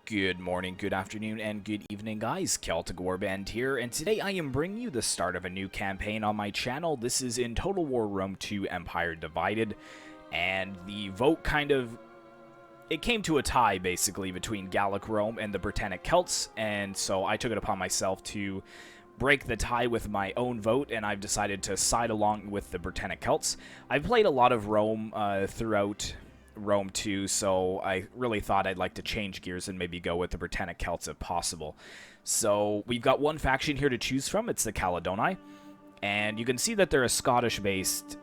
Good morning, good afternoon, and good evening, guys. Celtic Warband here, and today I am bringing you the start of a new campaign on my channel. This is in Total War Rome 2 Empire Divided, and the vote it came to a tie, basically, between Gallic Rome and the Britannic Celts, and so I took it upon myself to break the tie with my own vote, and I've decided to side along with the Britannic Celts. I've played a lot of Rome throughout Rome 2, so I really thought I'd like to change gears and maybe go with the Britannic Celts if possible. So we've got one faction here to choose from. It's the Caledonii, and you can see that they're a Scottish-based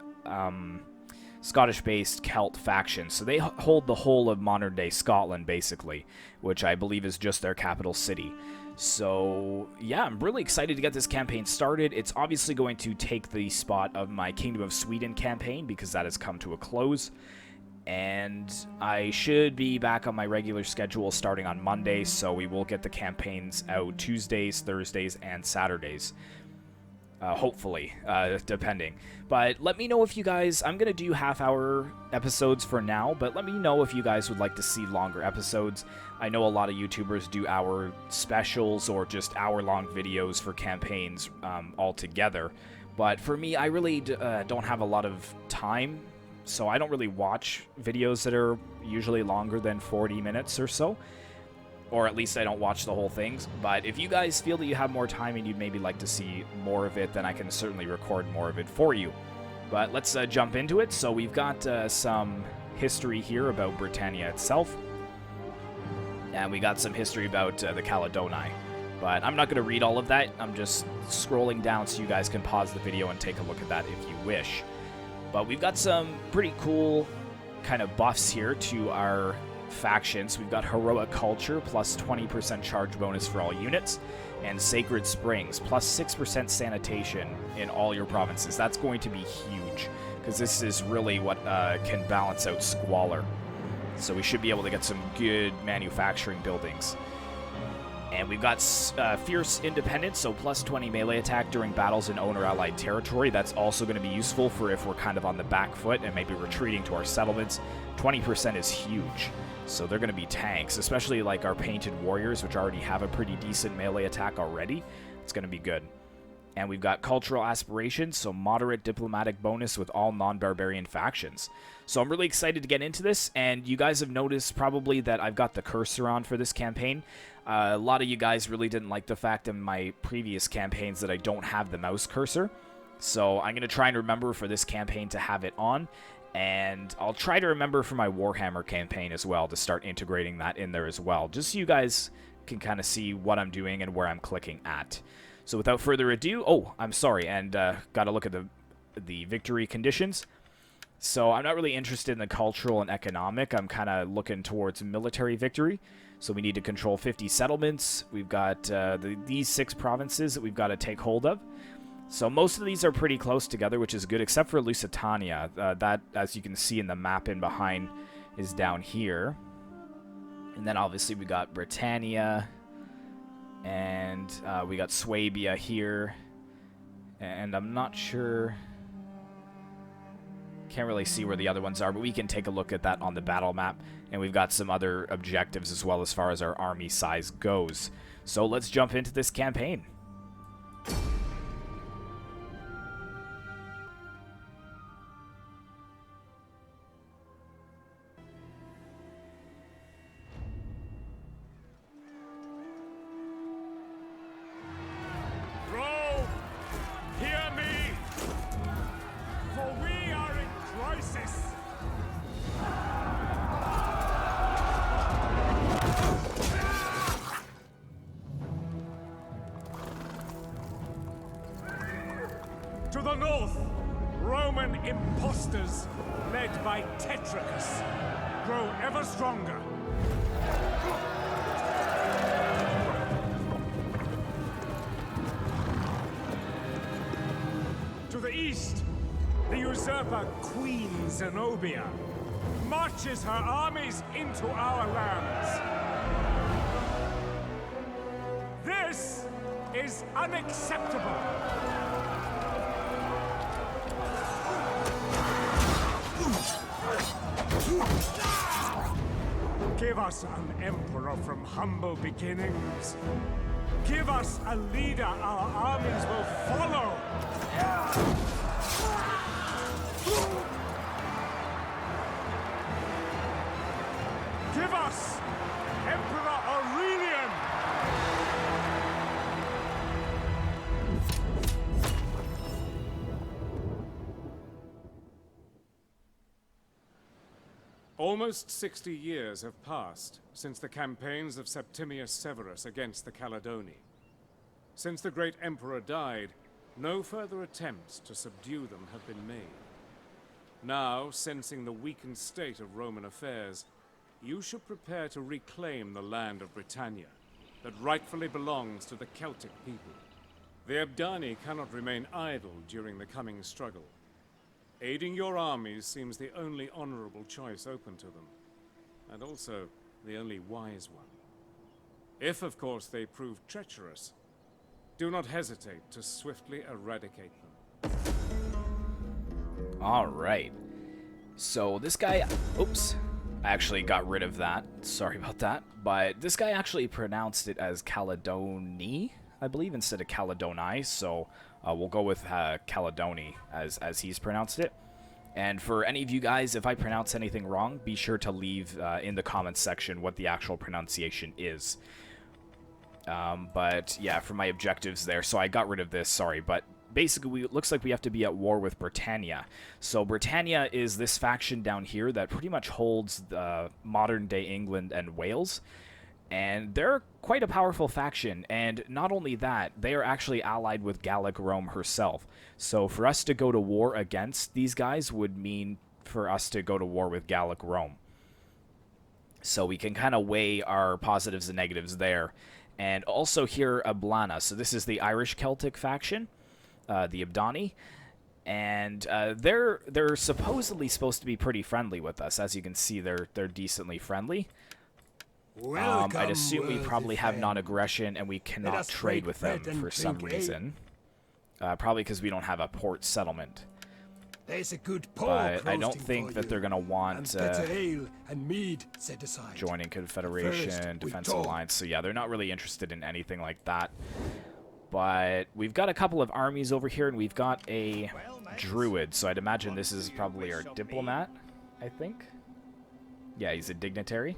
Celt faction. So they hold the whole of modern-day Scotland, basically, which I believe is just their capital city. So, yeah, I'm really excited to get this campaign started. It's obviously going to take the spot of my Kingdom of Sweden campaign because that has come to a close. And I should be back on my regular schedule starting on Monday, so we will get the campaigns out Tuesdays, Thursdays, and Saturdays. Hopefully, depending. But let me know if you guys... I'm going to do half-hour episodes for now, but let me know if you guys would like to see longer episodes. I know a lot of YouTubers do hour specials or just hour-long videos for campaigns altogether. But for me, I really don't have a lot of time, so I don't really watch videos that are usually longer than 40 minutes or so. Or at least I don't watch the whole things. But if you guys feel that you have more time and you'd maybe like to see more of it, then I can certainly record more of it for you. But let's jump into it. So we've got some history here about Britannia itself. And we got some history about the Caledonii. But I'm not going to read all of that. I'm just scrolling down so you guys can pause the video and take a look at that if you wish. But we've got some pretty cool kind of buffs here to our factions. We've got Heroic Culture, plus 20% charge bonus for all units, and Sacred Springs, plus 6% sanitation in all your provinces. That's going to be huge, because this is really what can balance out Squalor. So we should be able to get some good manufacturing buildings. And we've got Fierce Independence, so plus 20 melee attack during battles in owner-allied territory. That's also going to be useful for if we're kind of on the back foot and maybe retreating to our settlements. 20% is huge, so they're going to be tanks, especially like our Painted Warriors, which already have a pretty decent melee attack already. It's going to be good. And we've got Cultural Aspirations, so moderate diplomatic bonus with all non-barbarian factions. So I'm really excited to get into this, and you guys have noticed probably that I've got the cursor on for this campaign. A lot of you guys really didn't like the fact in my previous campaigns that I don't have the mouse cursor. So I'm going to try and remember for this campaign to have it on, and I'll try to remember for my Warhammer campaign as well to start integrating that in there as well, just so you guys can kind of see what I'm doing and where I'm clicking at. So without further ado, oh, I'm sorry, and got to look at the victory conditions. So I'm not really interested in the cultural and economic. I'm kind of looking towards military victory. So we need to control 50 settlements. We've got these 6 provinces that we've got to take hold of. So most of these are pretty close together, which is good, except for Lusitania. That, as you can see in the map in behind, is down here. And then obviously we got Britannia. And we got Swabia here, and I'm not sure, can't really see where the other ones are, but we can take a look at that on the battle map, and we've got some other objectives as well as far as our army size goes. So let's jump into this campaign. To the north, Roman impostors, led by Tetricus, grow ever stronger. To the east, the usurper Queen Zenobia marches her armies into our lands. This is unacceptable. Give us an emperor from humble beginnings. Give us a leader our armies will follow. Give us Emperor Aurelian! Almost 60 years have passed since the campaigns of Septimius Severus against the Caledonii. Since the great emperor died, no further attempts to subdue them have been made. Now, sensing the weakened state of Roman affairs, you should prepare to reclaim the land of Britannia that rightfully belongs to the Celtic people. The Ebdani cannot remain idle during the coming struggle. Aiding your armies seems the only honorable choice open to them, and also the only wise one. If, of course, they prove treacherous, do not hesitate to swiftly eradicate them. Alright. So this guy... Oops. I actually got rid of that. Sorry about that. But this guy actually pronounced it as Caledonii, I believe, instead of Caledonii. So we'll go with Caledonii as he's pronounced it. And for any of you guys, if I pronounce anything wrong, be sure to leave in the comments section what the actual pronunciation is. But yeah, for my objectives there, so I got rid of this, sorry, but basically it looks like we have to be at war with Britannia. So Britannia is this faction down here that pretty much holds the modern-day England and Wales. And they're quite a powerful faction, and not only that, they are actually allied with Gallic Rome herself. So for us to go to war against these guys would mean for us to go to war with Gallic Rome. So we can kind of weigh our positives and negatives there. And also here, Ebdani. So this is the Irish Celtic faction, the Ebdani. And they're supposedly supposed to be pretty friendly with us. As you can see, they're decently friendly. I'd assume we probably have non-aggression, and we cannot trade with them for some reason. Probably because we don't have a port settlement. There's a good but I don't think that they're going to want joining Confederation, Defensive Alliance. So yeah, they're not really interested in anything like that. But we've got a couple of armies over here, and we've got a druid. So I'd imagine this is probably our diplomat, I think. Yeah, he's a dignitary.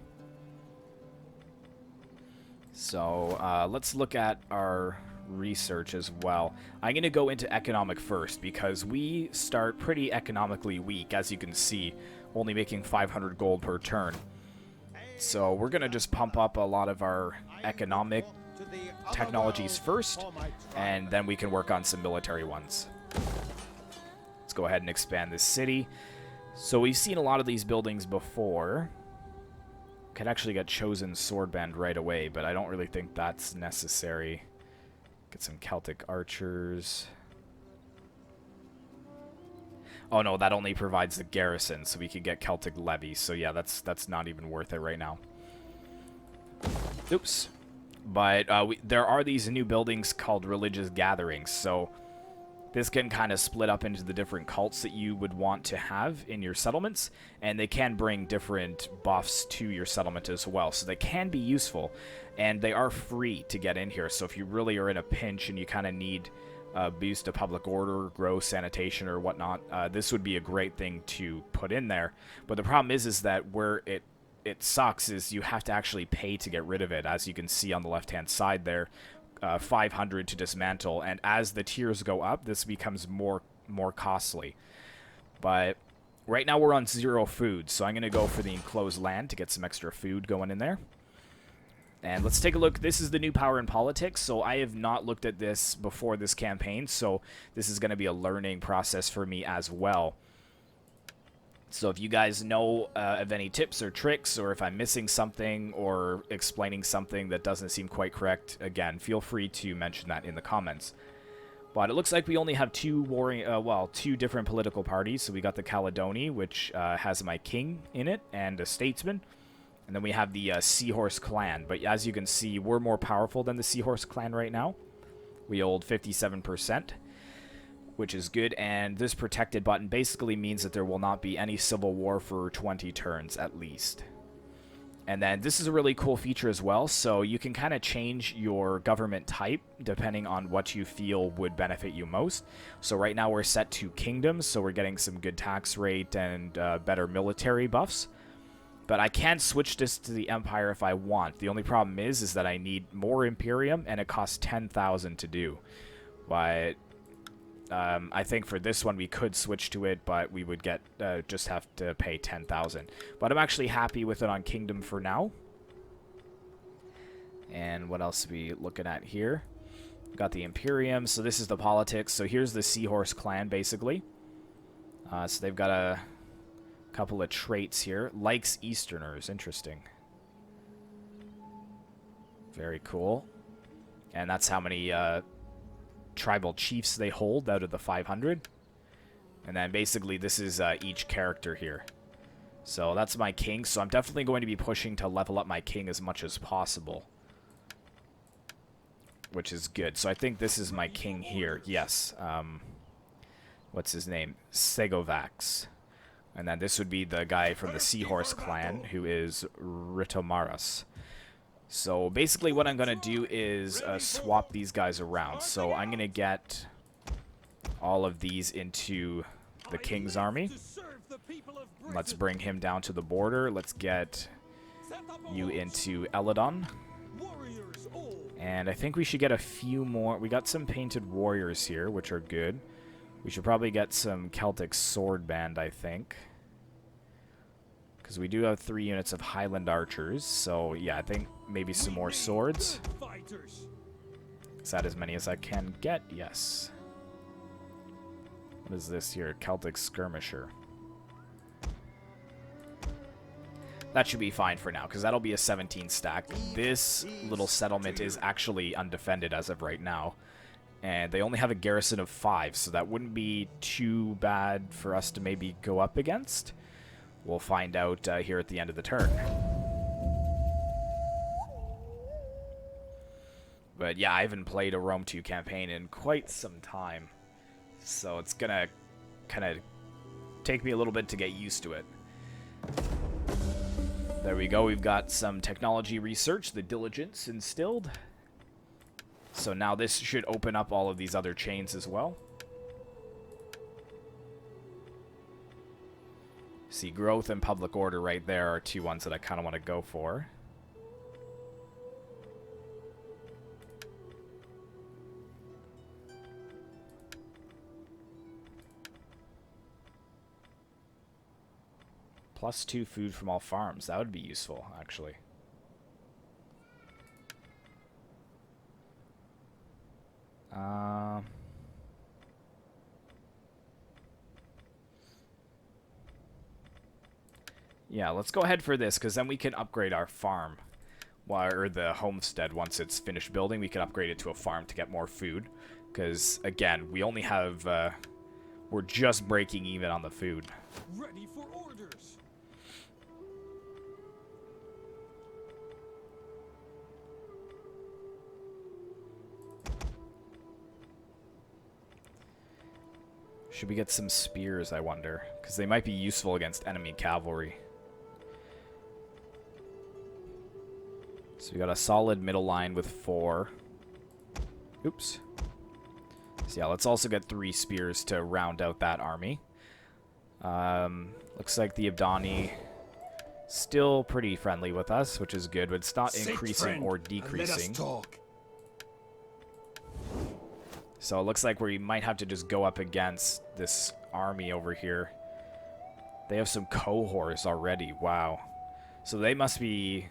So let's look at our research as well. I'm going to go into economic first because we start pretty economically weak, as you can see, only making 500 gold per turn. So we're going to just pump up a lot of our economic technologies first, and then we can work on some military ones. Let's go ahead and expand this city. So we've seen a lot of these buildings before. Could actually get chosen swordband right away, but I don't really think that's necessary. Get some Celtic archers. Oh no, that only provides the garrison, so we could get Celtic levies. So yeah, that's not even worth it right now. Oops. But there are these new buildings called religious gatherings, so this can kind of split up into the different cults that you would want to have in your settlements, and they can bring different buffs to your settlement as well, so they can be useful, and they are free to get in here. So if you really are in a pinch and you kind of need a boost to public order, grow sanitation, or whatnot, this would be a great thing to put in there. But the problem is that where it sucks is you have to actually pay to get rid of it, as you can see on the left-hand side there. 500 to dismantle, and as the tiers go up, this becomes more costly. But right now we're on 0 food, so I'm going to go for the enclosed land to get some extra food going in there. And let's take a look. This is the new power in politics, so I have not looked at this before this campaign, so this is going to be a learning process for me as well. So if you guys know of any tips or tricks, or if I'm missing something or explaining something that doesn't seem quite correct, again, feel free to mention that in the comments. But it looks like we only have two different political parties. So we got the Caledonii, which has my king in it, and a statesman. And then we have the Seahorse clan. But as you can see, we're more powerful than the Seahorse clan right now. We hold 57%. Which is good, and this protected button basically means that there will not be any civil war for 20 turns at least. And then this is a really cool feature as well, so you can kind of change your government type depending on what you feel would benefit you most. So right now we're set to kingdoms, so we're getting some good tax rate and better military buffs. But I can switch this to the Empire if I want. The only problem is that I need more Imperium, and it costs 10,000 to do. But I think for this one we could switch to it, but we would get just have to pay 10,000. But I'm actually happy with it on Kingdom for now. And what else are we looking at here? Got the Imperium, so this is the politics. So here's the Seahorse clan, basically. So they've got a couple of traits here. Likes Easterners, interesting. Very cool. And that's how many tribal chiefs they hold out of the 500. And then basically this is each character here. So that's my king. So I'm definitely going to be pushing to level up my king as much as possible, which is good. So I think this is my king here. Yes. What's his name? Segovax. And then this would be the guy from the Seahorse clan, who is Ritomaras. So basically what I'm going to do is swap these guys around. So I'm going to get all of these into the king's army. Let's bring him down to the border. Let's get you into Eladon. And I think we should get a few more. We got some painted warriors here, which are good. We should probably get some Celtic sword band, I think. Because we do have 3 units of Highland archers, so yeah, I think maybe some more swords. Is that as many as I can get? Yes. What is this here? Celtic skirmisher. That should be fine for now, because that'll be a 17 stack. This little settlement is actually undefended as of right now. And they only have a garrison of 5, so that wouldn't be too bad for us to maybe go up against. We'll find out here at the end of the turn. But yeah, I haven't played a Rome 2 campaign in quite some time. So it's gonna kind of take me a little bit to get used to it. There we go, we've got some technology research, the diligence instilled. So now this should open up all of these other chains as well. See, growth and public order right there are 2 ones that I kind of want to go for. +2 food from all farms. That would be useful, actually. Yeah, let's go ahead for this, because then we can upgrade our farm. Or the homestead, once it's finished building, we can upgrade it to a farm to get more food. Because, again, we only have... we're just breaking even on the food. Ready for orders. Should we get some spears, I wonder? Because they might be useful against enemy cavalry. So we got a solid middle line with 4. Oops. So yeah, let's also get 3 spears to round out that army. Looks like the Ebdani still pretty friendly with us, which is good, but it's not increasing or decreasing. So it looks like we might have to just go up against this army over here. They have some cohorts already. Wow. So they must be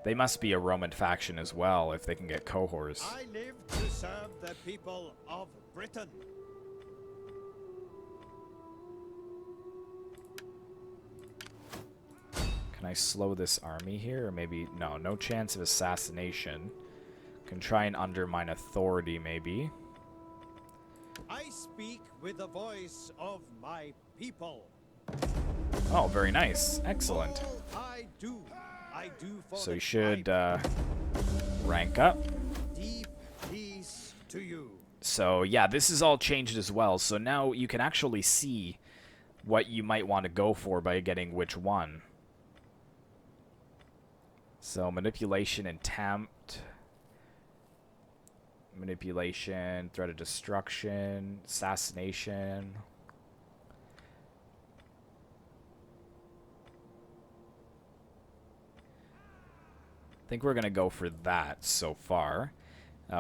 a Roman faction as well if they can get cohorts. I live to serve the people of Britain. Can I slow this army here? Or maybe... No chance of assassination. Can try and undermine authority, maybe. I speak with the voice of my people. Oh, very nice. Excellent. All I do for So the you should tribe. rank up. Deep peace to you. So yeah, this is all changed as well. So now you can actually see what you might want to go for by getting which one. So manipulation and tempt. Manipulation, threat of destruction, assassination. I think we're going to go for that so far.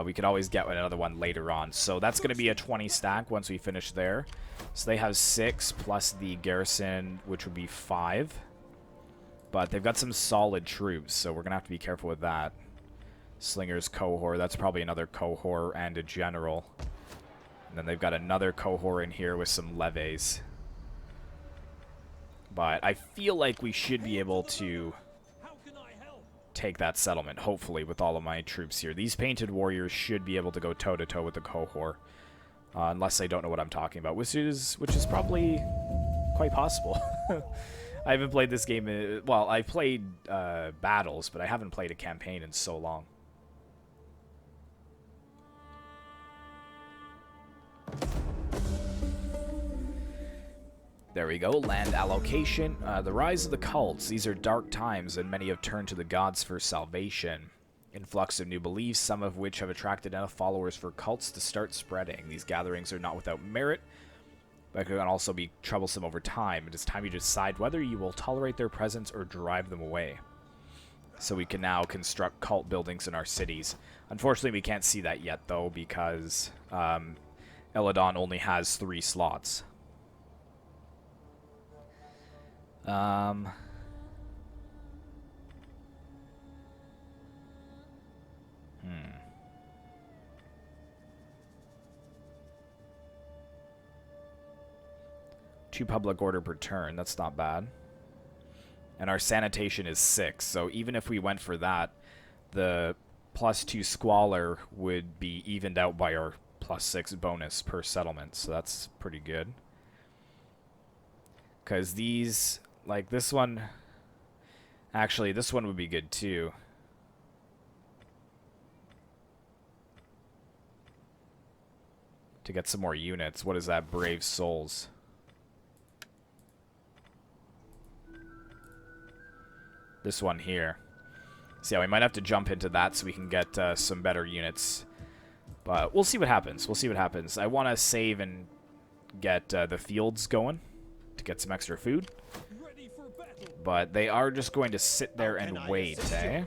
We could always get another one later on. So that's going to be a 20 stack once we finish there. So they have 6 plus the garrison, which would be 5. But they've got some solid troops, so we're going to have to be careful with that. Slinger's cohort, that's probably another cohort and a general. And then they've got another cohort in here with some levies. But I feel like we should be able to take that settlement, hopefully, with all of my troops here. These painted warriors should be able to go toe-to-toe with the cohort. Unless they don't know what I'm talking about, which is probably quite possible. I haven't played this game, well, I've played battles, but I haven't played a campaign in so long. There we go, land allocation. The rise of the cults. These are dark times, and many have turned to the gods for salvation. Influx of new beliefs, some of which have attracted enough followers for cults to start spreading. These gatherings are not without merit, but can also be troublesome over time. It is time you decide whether you will tolerate their presence or drive them away. So we can now construct cult buildings in our cities. Unfortunately, we can't see that yet, though, because Caledonii only has 3 slots. 2 public order per turn. That's not bad. And our sanitation is 6. So even if we went for that, the +2 squalor would be evened out by our +6 bonus per settlement. So that's pretty good. Because these, like this one, actually this one would be good too. To get some more units. What is that? Brave Souls. This one here. So yeah, we might have to jump into that so we can get some better units. But we'll see what happens. We'll see what happens. I want to save and get the fields going to get some extra food. But they are just going to sit there and wait, eh?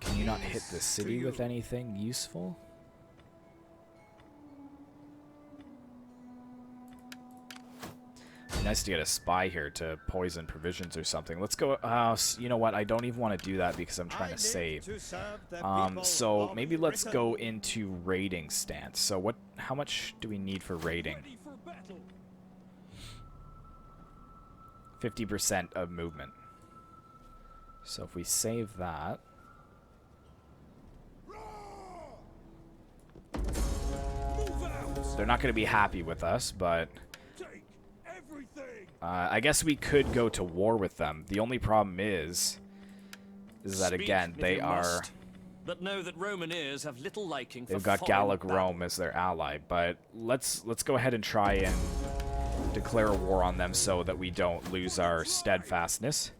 Can you not hit the city with anything useful? It'd be nice to get a spy here to poison provisions or something. Let's go. You know what? I don't even want to do that because I'm trying to save. So maybe let's go into raiding stance. So what? How much do we need for raiding? 50% of movement. So if we save that. They're not going to be happy with us, but I guess we could go to war with them. The only problem is that again they are. But know that Roman ears have little liking for they've got Gallic Rome as their ally, but let's go ahead and try and declare war on them so that we don't lose our steadfastness.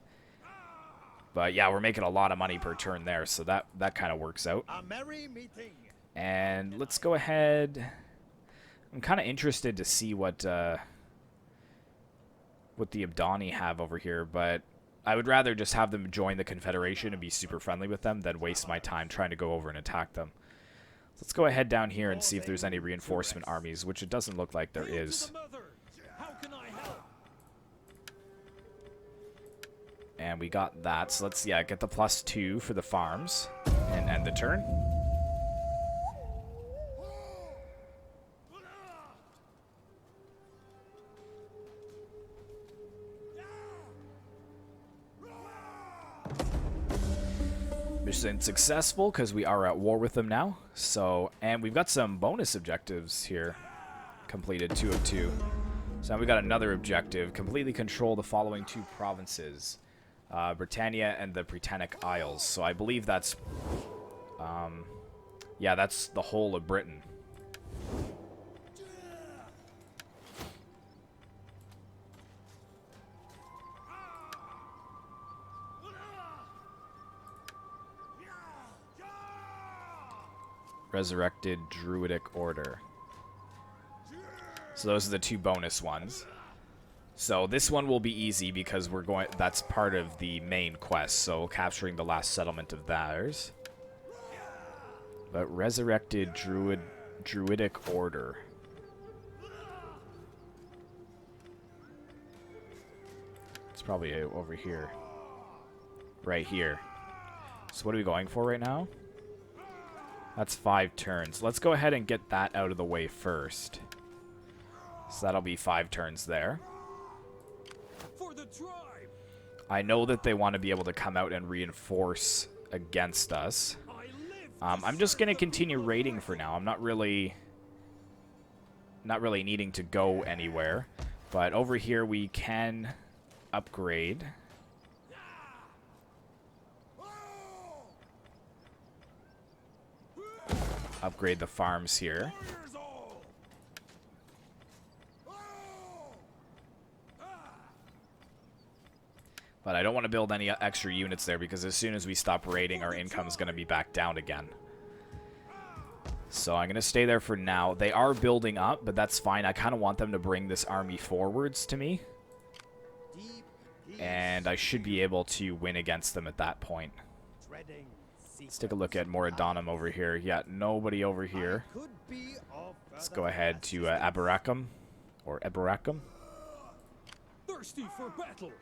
But yeah, we're making a lot of money per turn there, so that kind of works out. A merry meeting. And let's go ahead. I'm kind of interested to see what the Ebdani have over here, but I would rather just have them join the Confederation and be super friendly with them than waste my time trying to go over and attack them. Let's go ahead down here and see if there's any reinforcement armies, which it doesn't look like there is. And we got that, so let's, yeah, get the +2 for the farms and end the turn. Mission successful because we are at war with them now. So, and we've got some bonus objectives here. Completed 2 of 2. So now we got another objective. Completely control the following 2 provinces. Britannia and the Britannic Isles. So I believe that's, yeah, that's the whole of Britain. Resurrected Druidic Order. So those are the 2 bonus ones. So this one will be easy because that's part of the main quest, so capturing the last settlement of theirs. But Resurrected Druidic Order. It's probably over here. Right here. So what are we going for right now? That's 5 turns. Let's go ahead and get that out of the way first. So that'll be 5 turns there. For the tribe. I know that they want to be able to come out and reinforce against us. I'm just going to continue raiding for now. I'm not really needing to go anywhere. But over here we can upgrade. Upgrade the farms here. But I don't want to build any extra units there because as soon as we stop raiding, our income is going to be back down again. So I'm going to stay there for now. They are building up, but that's fine. I kind of want them to bring this army forwards to me. And I should be able to win against them at that point. Let's take a look at Moradonum over here. Yeah, nobody over here. Let's go ahead to Aberracum. Or Eberracum. Thirsty for battle.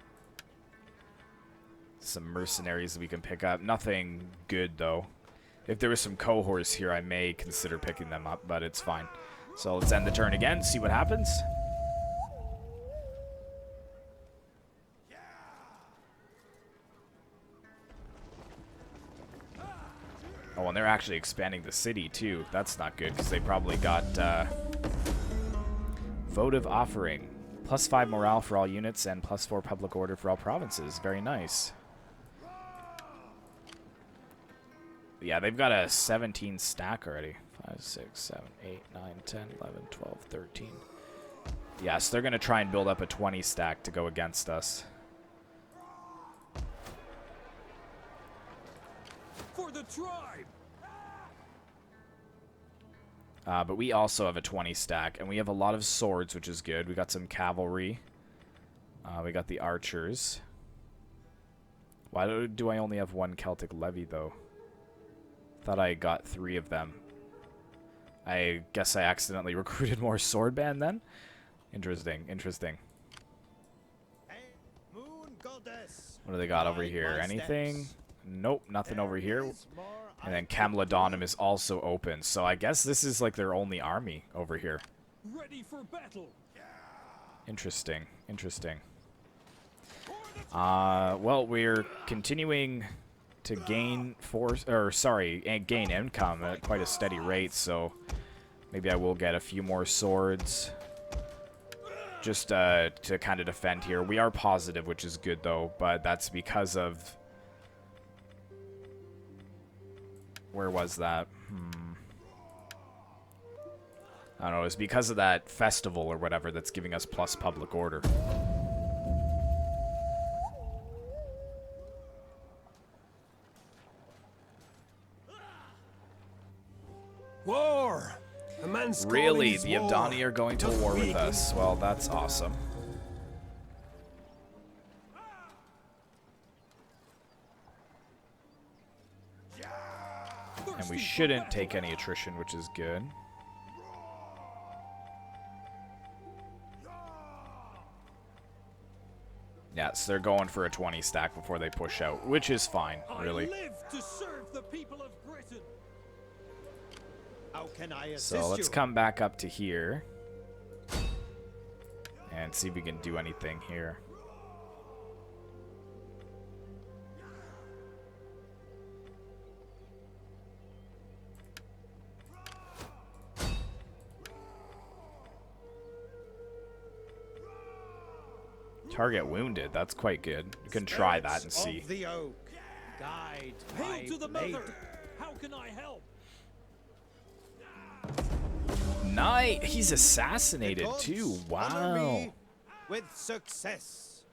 Some mercenaries we can pick up. Nothing good, though. If there was some cohorts here, I may consider picking them up, but it's fine. So let's end the turn again, see what happens. Oh, and they're actually expanding the city, too. That's not good, because they probably got votive offering. +5 morale for all units, and +4 public order for all provinces. Very nice. Yeah, they've got a 17 stack already. 5, 6, 7, 8, 9, 10, 11, 12, 13. Yeah, so they're going to try and build up a 20 stack to go against us. For the tribe. But we also have a 20 stack, and we have a lot of swords, which is good. We got some cavalry. We got the archers. Why do I only have 1 Celtic levy, though? Thought I got 3 of them. I guess I accidentally recruited more sword band then? Interesting, interesting. What do they got over here? Anything? Nope, nothing over here. And then Caledonii is also open, so I guess this is like their only army over here. Ready for battle. Interesting, interesting. Well, we're continuing to gain gain income at quite a steady rate, so maybe I will get a few more swords just to kind of defend here. We are positive, which is good though, but that's because of where was that? I don't know, it's because of that festival or whatever that's giving us plus public order. War! A man's Really? The Ebdani are going to war with us. Well, that's awesome. And we shouldn't take any attrition, which is good. Yeah, so they're going for a 20 stack before they push out, which is fine, really. I live to serve the people of Britain. How can I assist So let's you? come back up to here and see if we can do anything here. Target wounded. That's quite good. You can try that and see. Of the oak, guide my Hail to the blade. mother! How can I help? Nice. He's assassinated The gods too. honor Wow. me with success.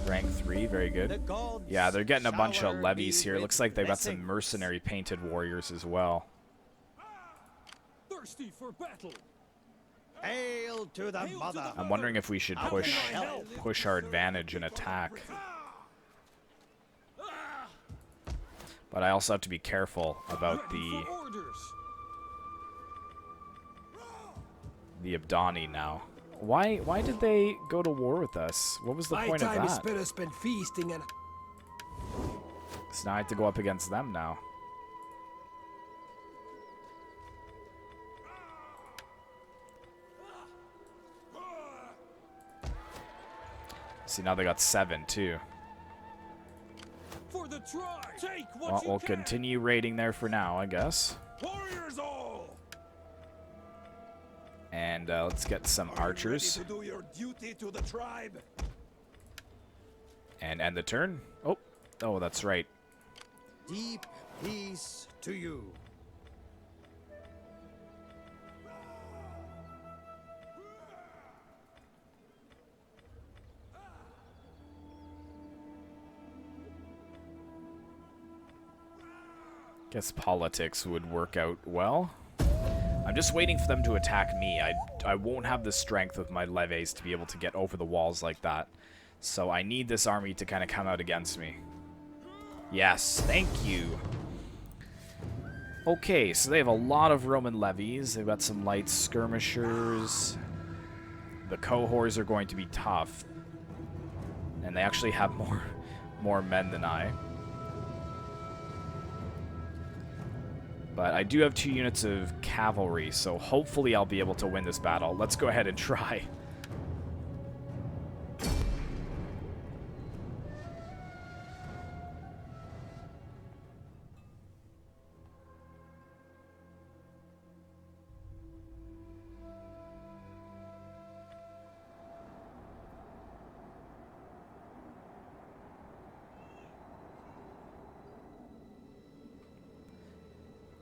Rank 3, very The good. gods Yeah, they're getting a bunch of shower levies me here. with Looks like they've got some blessings. mercenary painted warriors as well. Thirsty for battle. Hail to the Hail to mother. the I'm wondering if we should How push can I help? push our advantage and attack. But I also have to be careful about Ready the for orders. Ebdani now. Why did they go to war with us? What was the My point of time is that? better spent feasting and So now I have to go up against them now. See, now they got 7 too. For the tribe. Take what Well, you we'll can. continue raiding there for now, I guess. Warriors all. And let's get some archers Ready to do your duty to the tribe. and end the turn. Oh, that's right. Deep peace to you. Guess politics would work out well. I'm just waiting for them to attack me. I won't have the strength of my levies to be able to get over the walls like that. So I need this army to kind of come out against me. Yes, thank you. Okay, so they have a lot of Roman levies. They've got some light skirmishers. The cohorts are going to be tough. And they actually have more men than I. But I do have 2 units of cavalry, so hopefully I'll be able to win this battle. Let's go ahead and try.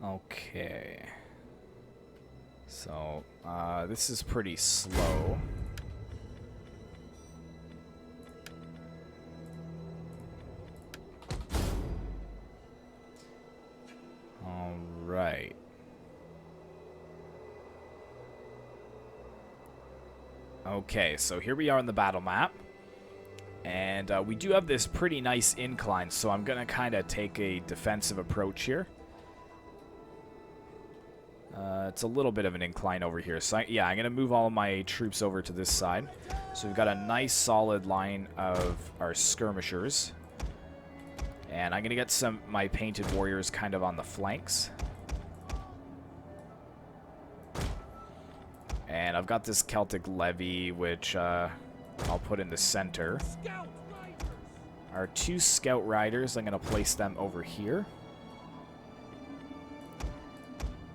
Okay. So, this is pretty slow. Alright. Okay, so here we are on the battle map. And we do have this pretty nice incline, so I'm going to kind of take a defensive approach here. It's a little bit of an incline over here. So, yeah, I'm going to move all of my troops over to this side. So we've got a nice solid line of our skirmishers. And I'm going to get my painted warriors kind of on the flanks. And I've got this Celtic levy, which I'll put in the center. Scout riders. Our 2 scout riders, I'm going to place them over here.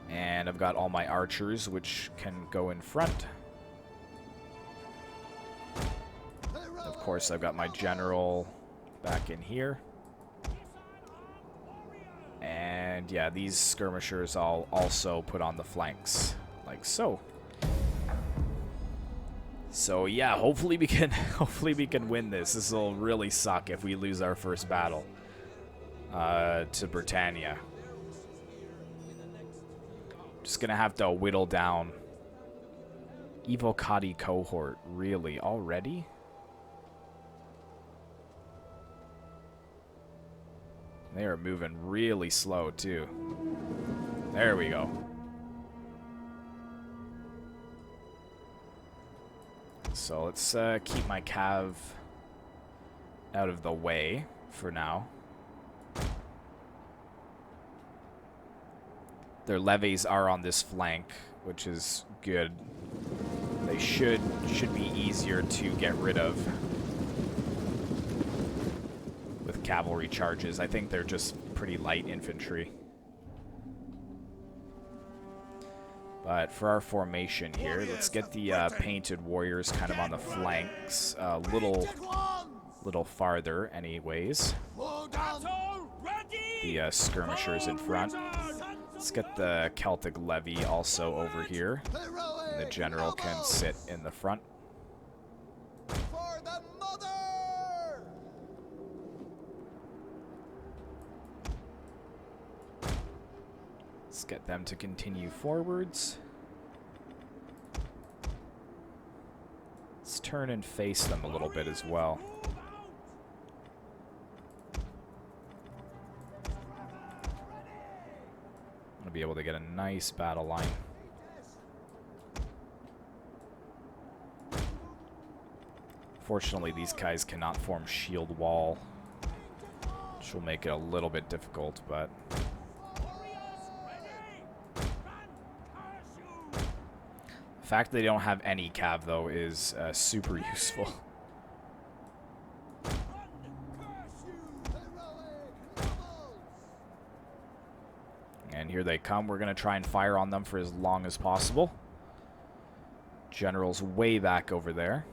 And I've got all my archers, which can go in front. Of course, I've got my general back in here. And yeah, these skirmishers I'll also put on the flanks, like so. So yeah, hopefully we can win this. This will really suck if we lose our first battle to Britannia. Just gonna have to whittle down. Evocati cohort, really? Already? They are moving really slow, too. There we go. So let's keep my cav out of the way for now. Their levies are on this flank, which is good. They should be easier to get rid of with cavalry charges. I think they're just pretty light infantry. But for our formation here, let's get the painted warriors kind of on the flanks, a little farther anyways. Battle ready. The skirmishers in front. Let's get the Celtic levy also over here. And the general can sit in the front. For the mother! Let's get them to continue forwards. Let's turn and face them a little bit as well. I'm going to be able to get a nice battle line. Fortunately, these guys cannot form shield wall, which will make it a little bit difficult, but... The fact that they don't have any cav, though, is super useful. And here they come. We're going to try and fire on them for as long as possible. General's way back over there.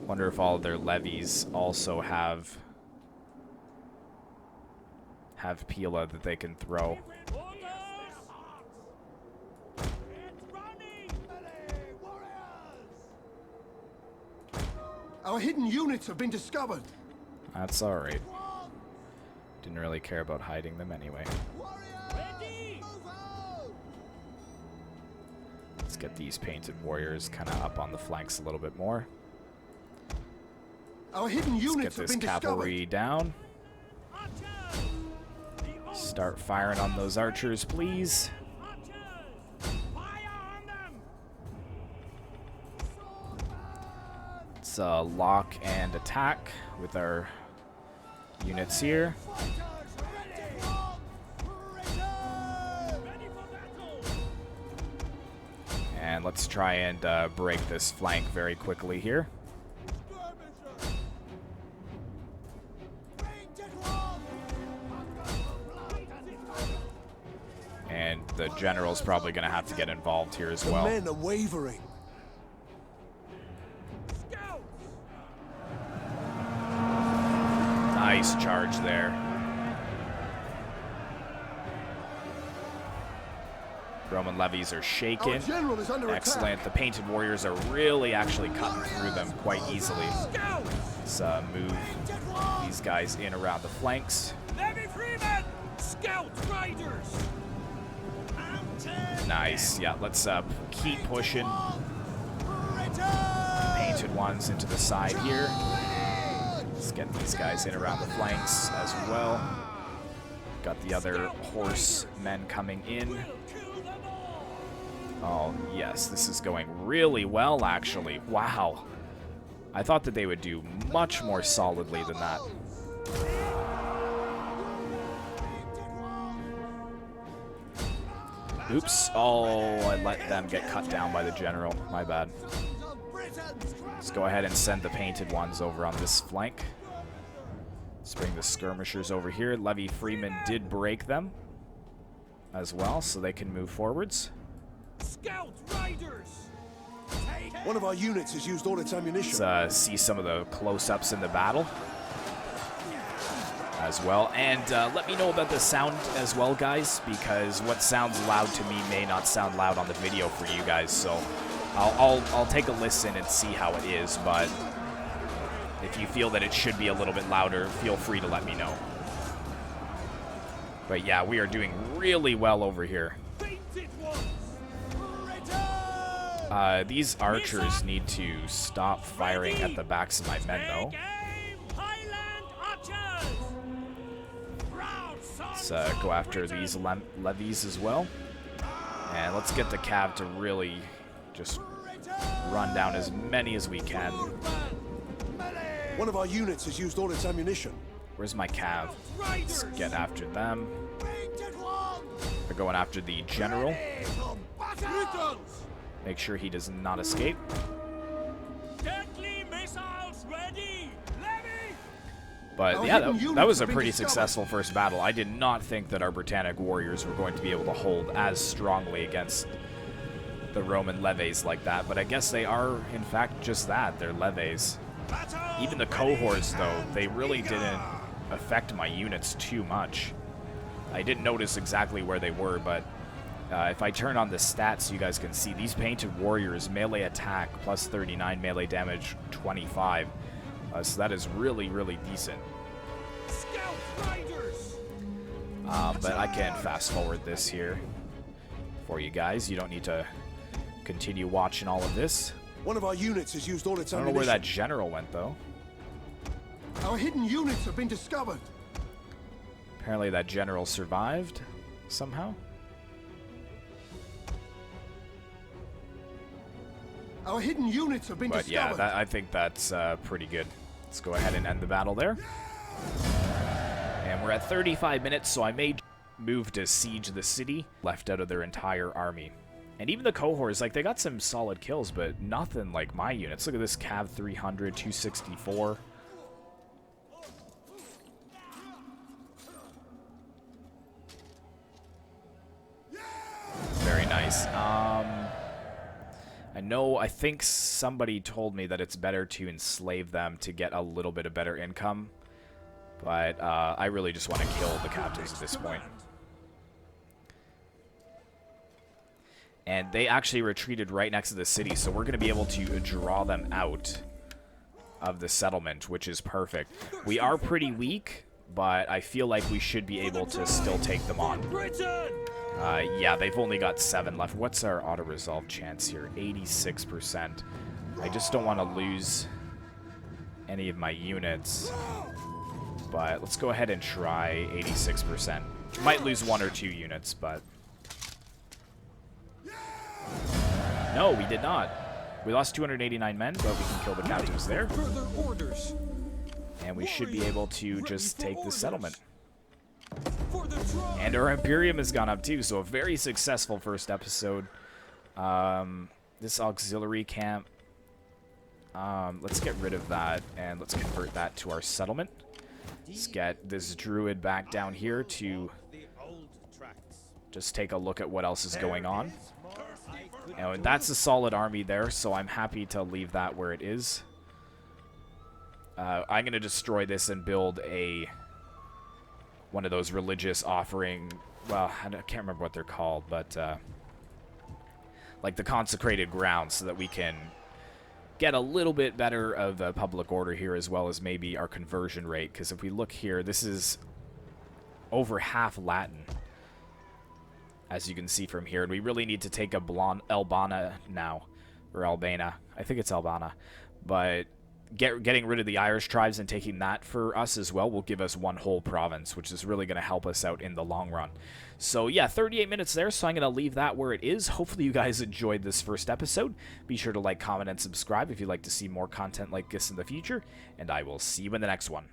Wonder if all of their levies also have Pila that they can throw. Our hidden units have been discovered. That's alright. Didn't really care about hiding them anyway. Let's get these painted warriors kind of up on the flanks a little bit more. Our hidden units have Let's get been this cavalry down. Start firing on those archers, please. Let's lock and attack with our units here. And let's try and break this flank very quickly here. And the general's probably going to have to get involved here as well. The men are wavering. Nice charge there. Roman levies are shaken. Our general is under Excellent. attack. The painted warriors are really actually cutting through them quite easily. Let's move these guys in around the flanks. Levy freemen! Scout riders! Nice. Yeah, let's keep pushing. Painted ones into the side here. Let's get these guys in around the flanks as well. Got the other horsemen coming in. Oh, yes, this is going really well, actually. Wow. I thought that they would do much more solidly than that. Oops. Oh, I let them get cut down by the general. My bad. Let's go ahead and send the painted ones over on this flank. Let's bring the skirmishers over here. Levy Freeman did break them as well, so they can move forwards. Scout riders! One of our units has used all its ammunition. Let's see some of the close-ups in the battle as well. And let me know about the sound as well, guys, because what sounds loud to me may not sound loud on the video for you guys. So I'll take a listen and see how it is, but if you feel that it should be a little bit louder, feel free to let me know. But yeah, we are doing really well over here. These archers need to stop firing at the backs of my men, though. Let's go after these levies as well. And let's get the cav to really just run down as many as we can. One of our units has used all its ammunition. Where's my cav? Let's get after them. They're going after the general. Make sure he does not escape. Deadly missiles ready! Levy! But yeah, that was a pretty successful first battle. I did not think that our Britannic warriors were going to be able to hold as strongly against the Roman levies like that. But I guess they are, in fact, just that. They're levies. Even the cohorts, though, they really didn't affect my units too much. I didn't notice exactly where they were, but if I turn on the stats, you guys can see these painted warriors, melee attack plus 39, melee damage 25. So that is really, really decent. Scout riders! But I can fast forward this here for you guys. You don't need to continue watching all of this. One of our units has used all its I don't know ammunition. where that general went, though. Our hidden units have been discovered. Apparently that general survived somehow. Our hidden units have been But discovered. yeah, I think that's pretty good. Let's go ahead and end the battle there. And we're at 35 minutes, so I may move to siege the city, left out of their entire army. And even the cohorts, like, they got some solid kills, but nothing like my units. Look at this Cav 300, 264. Very nice. I think somebody told me that it's better to enslave them to get a little bit of better income. But I really just want to kill the captives at this point. And they actually retreated right next to the city, so we're going to be able to draw them out of the settlement, which is perfect. We are pretty weak, but I feel like we should be able to still take them on. Britain! Yeah, they've only got 7 left. What's our auto-resolve chance here? 86%. I just don't want to lose any of my units. But let's go ahead and try 86%. Might lose 1 or 2 units, but... No, we did not. We lost 289 men, but we can kill the captives there. Further orders! And we should be able to just take the settlement. For the throne! And our Imperium has gone up too, so a very successful first episode. This auxiliary camp, let's get rid of that, and let's convert that to our settlement. Let's get this druid back down here to The old tracts. just take a look at what else is going on. And that's a solid army there, so I'm happy to leave that where it is. I'm going to destroy this and build one of those religious offering, well, I can't remember what they're called, but like the consecrated ground, so that we can get a little bit better of the public order here, as well as maybe our conversion rate, because if we look here, this is over half Latin, as you can see from here, and we really need to take a Albana now, or Albana, I think it's Albana, but getting rid of the Irish tribes and taking that for us as well will give us 1 whole province, which is really going to help us out in the long run. So yeah, 38 minutes there, so I'm going to leave that where it is. Hopefully you guys enjoyed this first episode. Be sure to like, comment, and subscribe if you'd like to see more content like this in the future, and I will see you in the next one.